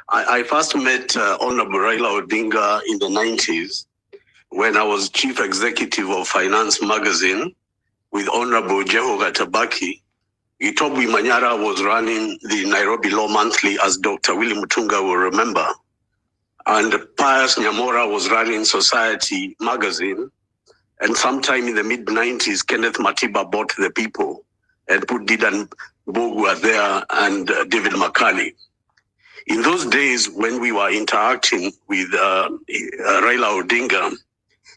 I first met Honorable Raila Odinga in the 90s when I was chief executive of Finance Magazine with Honorable Gachoka Tabaki. Itobi Manyara was running the Nairobi Law Monthly, as Dr. Willie Mutunga will remember. And Pius Nyamora was running Society Magazine. And sometime in the mid-90s, Kenneth Matiba bought The People and put Didan Bogwa there and David Makali. In those days, when we were interacting with Raila Odinga,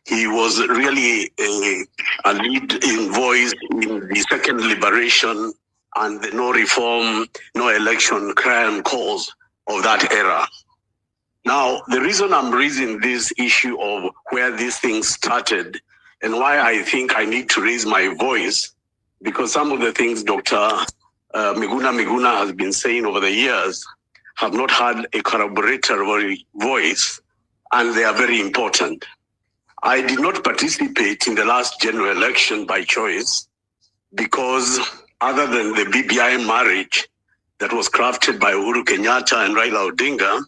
he was really a lead in voice in the second liberation and the no reform, no election cry and calls of that era. Now, the reason I'm raising this issue of where these things started and why I think I need to raise my voice, because some of the things Dr. Miguna has been saying over the years have not had a corroboratory voice, and they are very important. I did not participate in the last general election by choice because other than the BBI marriage that was crafted by Uhuru Kenyatta and Raila Odinga,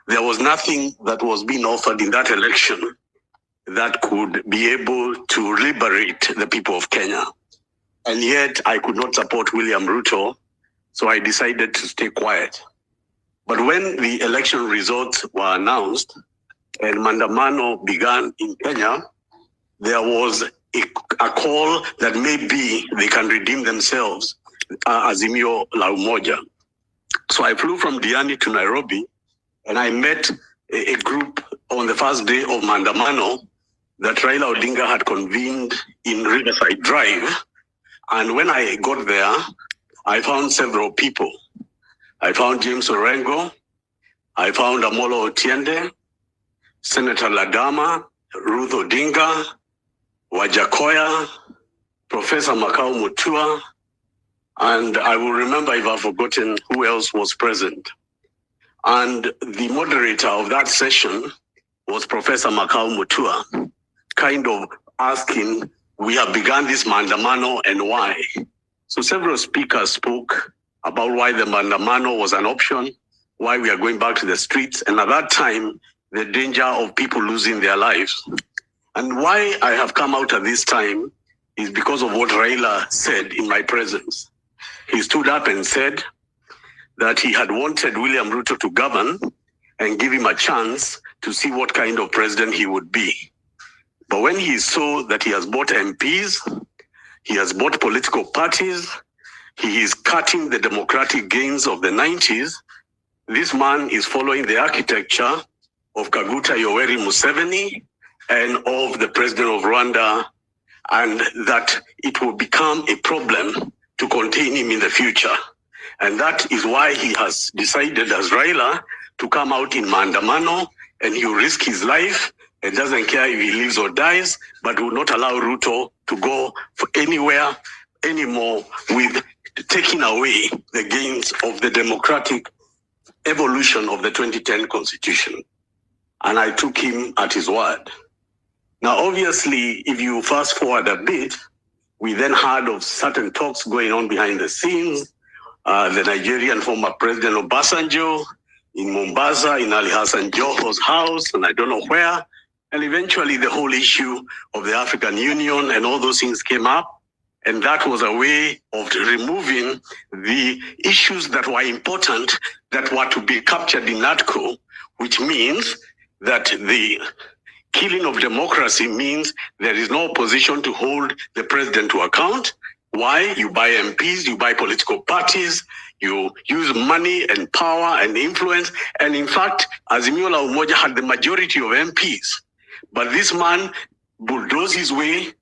there was nothing that was being offered in that election that could be able to liberate the people of Kenya. And yet I could not support William Ruto, so I decided to stay quiet. But when the election results were announced and Mandamano began in Kenya, there was a call that maybe they can redeem themselves, Azimio la Umoja. So I flew from Diani to Nairobi, and I met a group on the first day of Mandamano that Raila Odinga had convened in Riverside Drive. And when I got there, I found several people. I found James Orengo, I found Amolo Otiende, Senator Ladama, Ruth Odinga, Wajakoya, Professor Makau Mutua, and I will remember if I've forgotten who else was present. And the moderator of that session was Professor Makau Mutua, kind of asking, we have begun this Mandamano and why? So several speakers spoke about why the Mandamano was an option, why we are going back to the streets, and at that time, the danger of people losing their lives. And why I have come out at this time is because of what Raila said in my presence. He stood up and said that he had wanted William Ruto to govern and give him a chance to see what kind of president he would be. But when he saw that he has bought MPs, he has bought political parties, he is cutting the democratic gains of the 90s, this man is following the architecture of Kaguta Yoweri Museveni and of the president of Rwanda, and that it will become a problem to contain him in the future. And that is why he has decided as Raila to come out in Mandamano, and he will risk his life and doesn't care if he lives or dies, but will not allow Ruto to go for anywhere anymore with taking away the gains of the democratic evolution of the 2010 constitution. And I took him at his word. Now, obviously, if you fast forward a bit, we then heard of certain talks going on behind the scenes. The Nigerian former President Obasanjo in Mombasa, in Ali Hassan Joho's house, and I don't know where. And eventually the whole issue of the African Union and all those things came up. And that was a way of removing the issues that were important, that were to be captured in NATCO, which means that the killing of democracy means there is no opposition to hold the president to account. Why? You buy MPs, you buy political parties, you use money and power and influence. And in fact, Azimio la Umoja had the majority of MPs. But this man bulldozed his way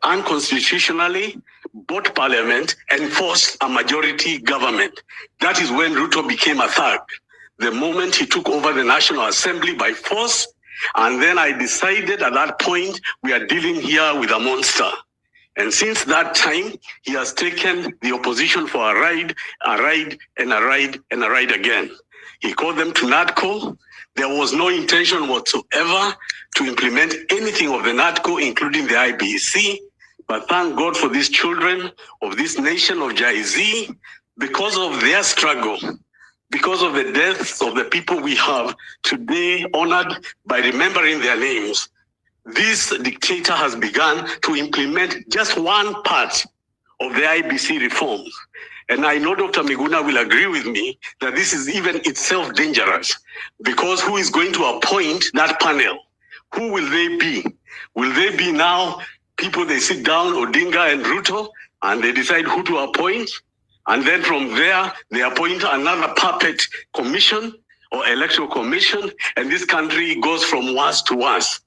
unconstitutionally, bought parliament, and forced a majority government. That is when Ruto became a thug. The moment he took over the National Assembly by force, and then I decided at that point, we are dealing here with a monster. And since that time, he has taken the opposition for a ride, and a ride, and a ride again. He called them to NATCO. There was no intention whatsoever to implement anything of the NATCO, including the IBC. But thank God for these children of this nation of Jay-Z, because of their struggle, because of the deaths of the people we have today honored by remembering their names, this dictator has begun to implement just one part of the IBC reforms. And I know Dr. Miguna will agree with me that this is even itself dangerous, because who is going to appoint that panel? Who will they be? Will they be now people they sit down, Odinga and Ruto, and they decide who to appoint? And then from there, they appoint another puppet commission or electoral commission, and this country goes from worse to worse.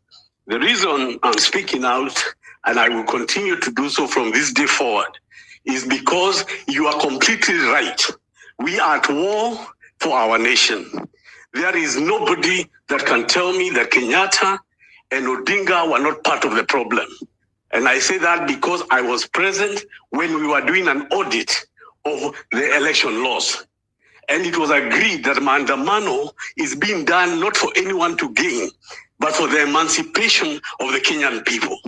The reason I'm speaking out, and I will continue to do so from this day forward, is because you are completely right. We are at war for our nation. There is nobody that can tell me that Kenyatta and Odinga were not part of the problem. And I say that because I was present when we were doing an audit of the election laws. And it was agreed that Maandamano is being done not for anyone to gain, but for the emancipation of the Kenyan people.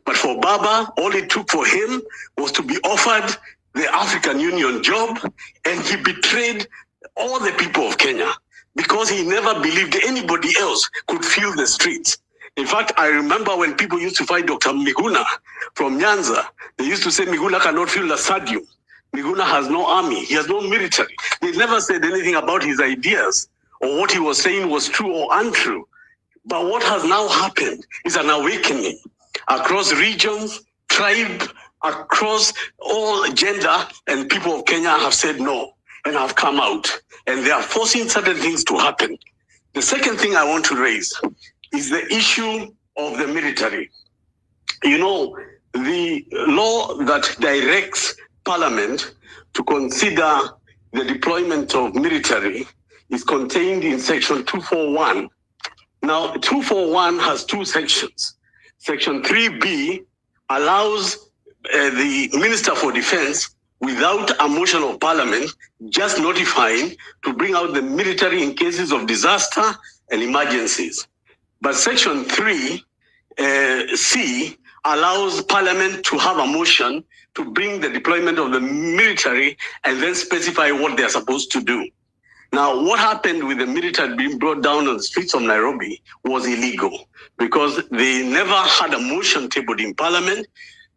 But for Baba, all it took for him was to be offered the African Union job, and he betrayed all the people of Kenya because he never believed anybody else could fill the streets. In fact, I remember when people used to fight Dr. Miguna from Nyanza, they used to say Miguna cannot fill the stadium. Miguna has no army, he has no military. They never said anything about his ideas or what he was saying was true or untrue. But what has now happened is an awakening across regions, tribe, across all gender, and people of Kenya have said no and have come out. And they are forcing certain things to happen. The second thing I want to raise is the issue of the military. You know, the law that directs Parliament to consider the deployment of military is contained in Section 241. Now, 241 has two sections. Section 3B allows the Minister for Defense, without a motion of Parliament, just notifying to bring out the military in cases of disaster and emergencies. But Section 3C allows Parliament to have a motion to bring the deployment of the military and then specify what they're supposed to do. Now, what happened with the military being brought down on the streets of Nairobi was illegal because they never had a motion tabled in Parliament.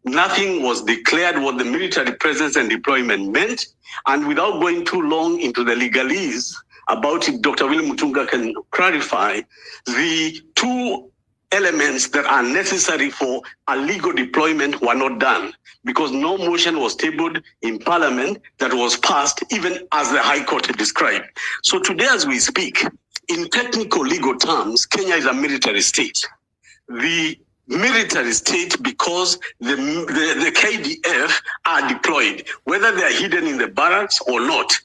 Nothing was declared what the military presence and deployment meant. And without going too long into the legalese about it, Dr. William Mutunga can clarify the two elements that are necessary for a legal deployment were not done because no motion was tabled in Parliament that was passed, even as the High Court described. So today as we speak, in technical legal terms, Kenya is a military state. The military state because the KDF are deployed, whether they are hidden in the barracks or not.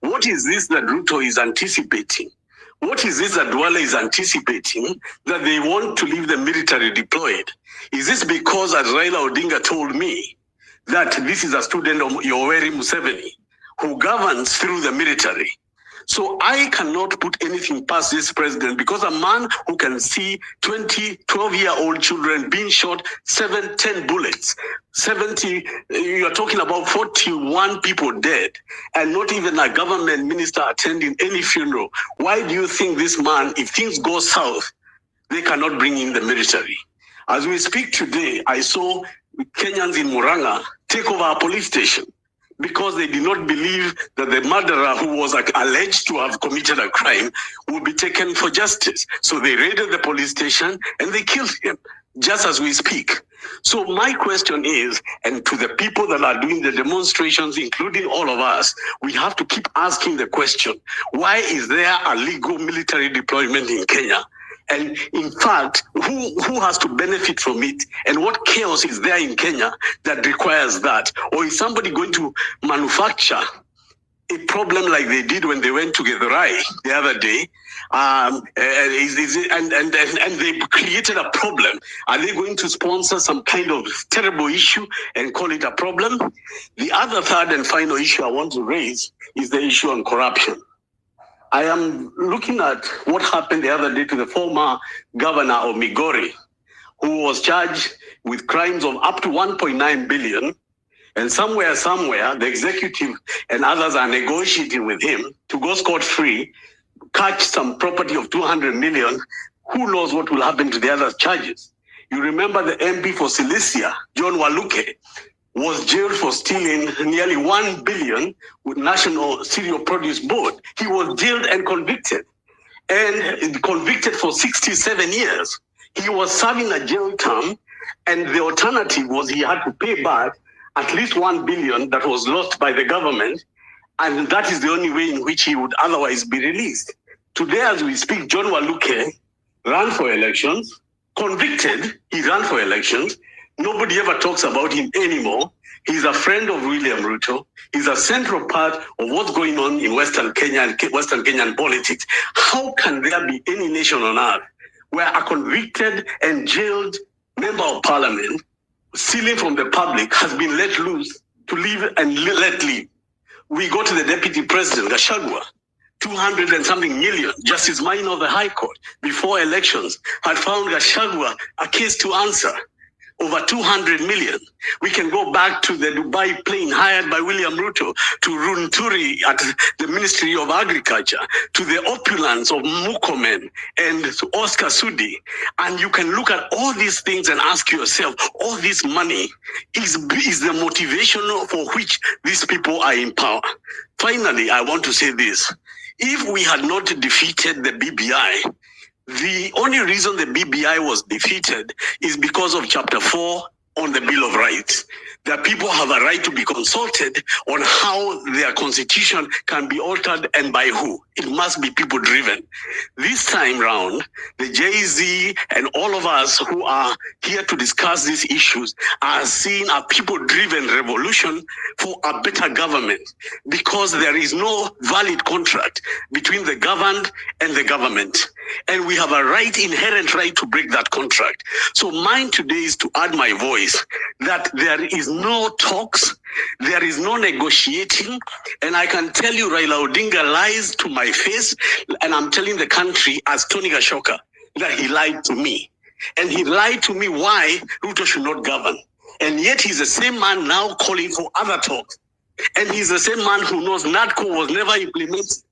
What is this that Ruto is anticipating? What is this that Duale is anticipating that they want to leave the military deployed? Is this because, as Raila Odinga told me, that this is a student of Yoweri Museveni who governs through the military? So I cannot put anything past this president because a man who can see 20, 12-year-old children being shot 7, 10 bullets, 70, you're talking about 41 people dead, and not even a government minister attending any funeral. Why do you think this man, if things go south, they cannot bring in the military? As we speak today, I saw Kenyans in Muranga take over a police station because they did not believe that the murderer who was alleged to have committed a crime would be taken for justice. So they raided the police station and they killed him, just as we speak. So my question is, and to the people that are doing the demonstrations, including all of us, we have to keep asking the question, why is there a legal military deployment in Kenya? And in fact, who has to benefit from it? And what chaos is there in Kenya that requires that? Or is somebody going to manufacture a problem like they did when they went to Githurai the other day? And they created a problem. Are they going to sponsor some kind of terrible issue and call it a problem? The other third and final issue I want to raise is the issue on corruption. I am looking at what happened the other day to the former governor of Migori, who was charged with crimes of up to 1.9 billion And somewhere, the executive and others are negotiating with him to go scot-free, catch some property of 200 million. Who knows what will happen to the other charges? You remember the MP for Cilicia, John Waluke, was jailed for stealing nearly 1 billion with National Cereal Produce Board. He was jailed and convicted for 67 years. He was serving a jail term, and the alternative was he had to pay back at least 1 billion that was lost by the government, and that is the only way in which he would otherwise be released. Today, as we speak, John Waluke ran for elections, convicted, he ran for elections. Nobody ever talks about him anymore. He's a friend of William Ruto. He's a central part of what's going on in Western Kenya and Western Kenyan politics. How can there be any nation on earth where a convicted and jailed member of parliament, stealing from the public, has been let loose to live and let live? We go to the deputy president, Gachoka, 200 and something million. Justice Minor of the High Court, before elections, had found Gachoka a case to answer. Over 200 million. We can go back to the Dubai plane hired by William Ruto, to Runturi at the Ministry of Agriculture, to the opulence of Mukomen and Oscar Sudi. And you can look at all these things and ask yourself, all this money is the motivation for which these people are in power. Finally, I want to say this. If we had not defeated the BBI, the only reason the BBI was defeated is because of Chapter 4 on the Bill of Rights. That people have a right to be consulted on how their constitution can be altered and by who. It must be people driven. This time round, the Jay-Z and all of us who are here to discuss these issues are seeing a people-driven revolution for a better government, because there is no valid contract between the governed and the government. And we have a right, inherent right, to break that contract. So mine today is to add my voice that there is no talks, there is no negotiating, and I can tell you Raila Odinga lies to my face, and I'm telling the country as Tony Gachoka that he lied to me. And he lied to me why Ruto should not govern. And yet he's the same man now calling for other talks. And he's the same man who knows NADCO was never implemented.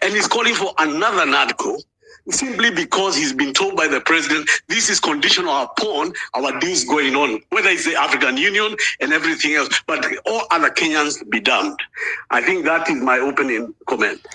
And he's calling for another NADCO, simply because he's been told by the president, this is conditional upon our deals going on, whether it's the African Union and everything else, but all other Kenyans be damned. I think that is my opening comment.